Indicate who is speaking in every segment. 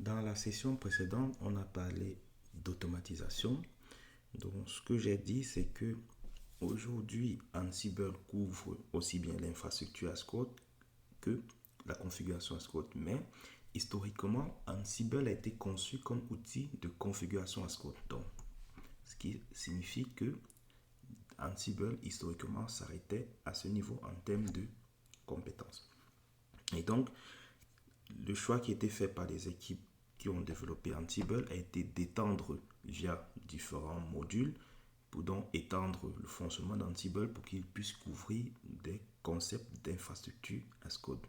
Speaker 1: Dans la session précédente, on a parlé d'automatisation. Donc, ce que j'ai dit, c'est que aujourd'hui, Ansible couvre aussi bien l'infrastructure as code que la configuration as code. Mais historiquement, Ansible a été conçu comme outil de configuration as code. Donc, ce qui signifie que Ansible, historiquement, s'arrêtait à ce niveau en termes de compétences. Et donc, le choix qui a été fait par les équipes qui ont développé Ansible a été d'étendre via différents modules pour donc étendre le fonctionnement d'Ansible pour qu'il puisse couvrir des concepts d'infrastructure as code.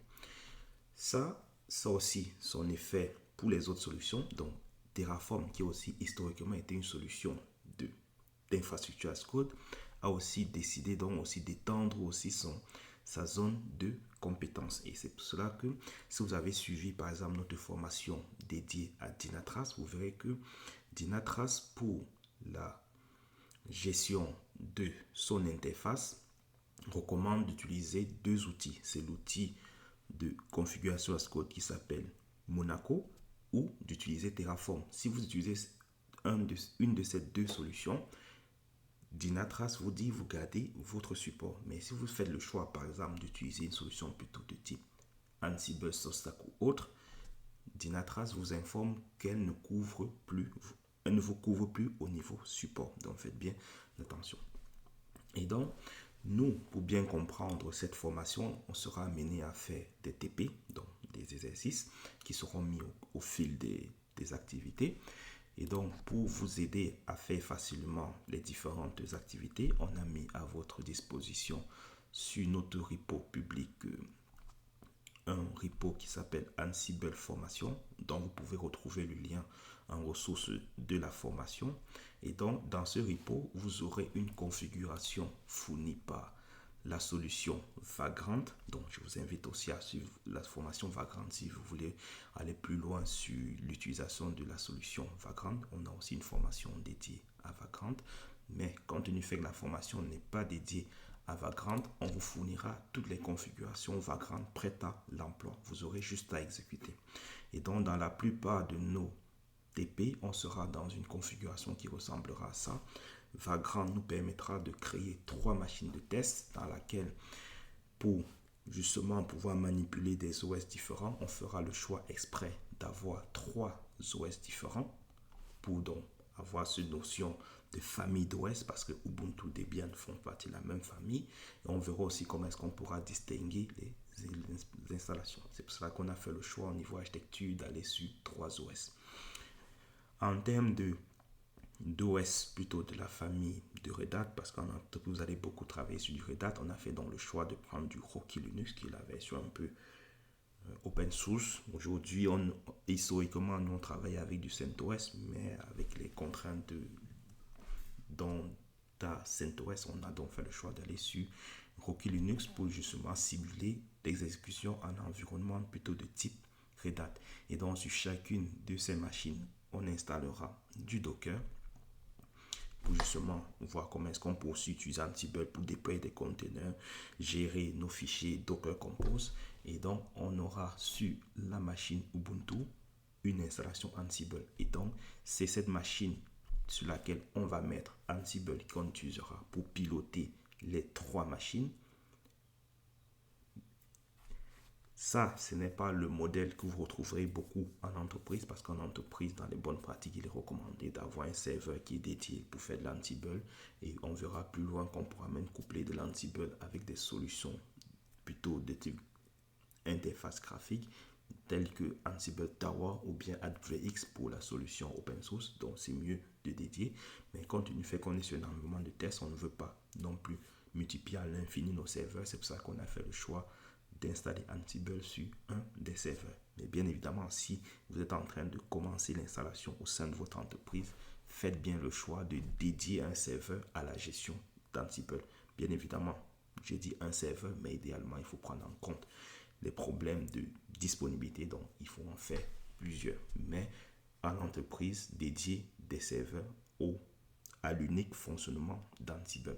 Speaker 1: Ça aussi son effet pour les autres solutions. Donc Terraform, qui a aussi historiquement été une solution d'infrastructure as code, a aussi décidé donc aussi d'étendre aussi sa zone de compétences. Et c'est pour cela que si vous avez suivi par exemple notre formation dédiée à Dynatrace, vous verrez que Dynatrace, pour la gestion de son interface, recommande d'utiliser deux outils. C'est l'outil de configuration as code qui s'appelle Monaco ou d'utiliser Terraform. Si vous utilisez une de ces deux solutions, Dynatrace vous dit vous gardez votre support. Mais si vous faites le choix par exemple d'utiliser une solution plutôt de type Ansible, Substack ou autre, Dynatrace vous informe qu'elle ne couvre plus, elle ne vous couvre plus au niveau support. Donc faites bien attention. Et donc, nous, pour bien comprendre cette formation, on sera amené à faire des TP, donc des exercices qui seront mis au fil des activités. Et donc, pour vous aider à faire facilement les différentes activités, on a mis à votre disposition sur notre repo public un repo qui s'appelle Ansible Formation, dont vous pouvez retrouver le lien en ressources de la formation. Et donc, dans ce repo, vous aurez une configuration fournie par la solution Vagrant. Donc, je vous invite aussi à suivre la formation Vagrant si vous voulez aller plus loin sur l'utilisation de la solution Vagrant. On a aussi une formation dédiée à Vagrant. Mais compte tenu du fait que la formation n'est pas dédiée à Vagrant, on vous fournira toutes les configurations Vagrant prêtes à l'emploi. Vous aurez juste à exécuter. Et donc, dans la plupart de nos TP, on sera dans une configuration qui ressemblera à ça. Vagrant nous permettra de créer 3 machines de test dans laquelle, pour justement pouvoir manipuler des OS différents, on fera le choix exprès d'avoir 3 OS différents pour donc avoir cette notion de famille d'OS, parce que Ubuntu et Debian font partie de la même famille. Et on verra aussi comment est-ce qu'on pourra distinguer les installations. C'est pour cela qu'on a fait le choix au niveau architecture d'aller sur 3 OS. En termes d'OS, plutôt de la famille de Red Hat, parce qu'en entreprise vous allez beaucoup travailler sur du Red Hat, on a fait donc le choix de prendre du Rocky Linux, qui est la version un peu open source. Aujourd'hui, historiquement, nous on travaille avec du CentOS, mais avec les contraintes dans CentOS, on a donc fait le choix d'aller sur Rocky Linux pour justement simuler l'exécution en environnement plutôt de type Red Hat. Et donc sur chacune de ces machines, on installera du Docker pour justement voir comment est-ce qu'on peut aussi utiliser Ansible pour déployer des conteneurs, gérer nos fichiers Docker Compose. Et donc, on aura sur la machine Ubuntu une installation Ansible. Et donc, c'est cette machine sur laquelle on va mettre Ansible qu'on utilisera pour piloter les 3 machines. Ça, ce n'est pas le modèle que vous retrouverez beaucoup en entreprise, parce qu'en entreprise, dans les bonnes pratiques, il est recommandé d'avoir un serveur qui est dédié pour faire de l'Ansible. Et on verra plus loin qu'on pourra même coupler de l'Ansible avec des solutions plutôt de type interface graphique, telles que Ansible Tower ou bien AdVX pour la solution open source. Donc, c'est mieux de dédier. Mais compte tenu du fait qu'on est sur un environnement de test, on ne veut pas non plus multiplier à l'infini nos serveurs. C'est pour ça qu'on a fait le choix d'installer Ansible sur un des serveurs. Mais bien évidemment, si vous êtes en train de commencer l'installation au sein de votre entreprise, faites bien le choix de dédier un serveur à la gestion d'Ansible. Bien évidemment, j'ai dit un serveur, mais idéalement, il faut prendre en compte les problèmes de disponibilité, donc il faut en faire plusieurs. Mais en entreprise, dédier des serveurs à l'unique fonctionnement d'Ansible.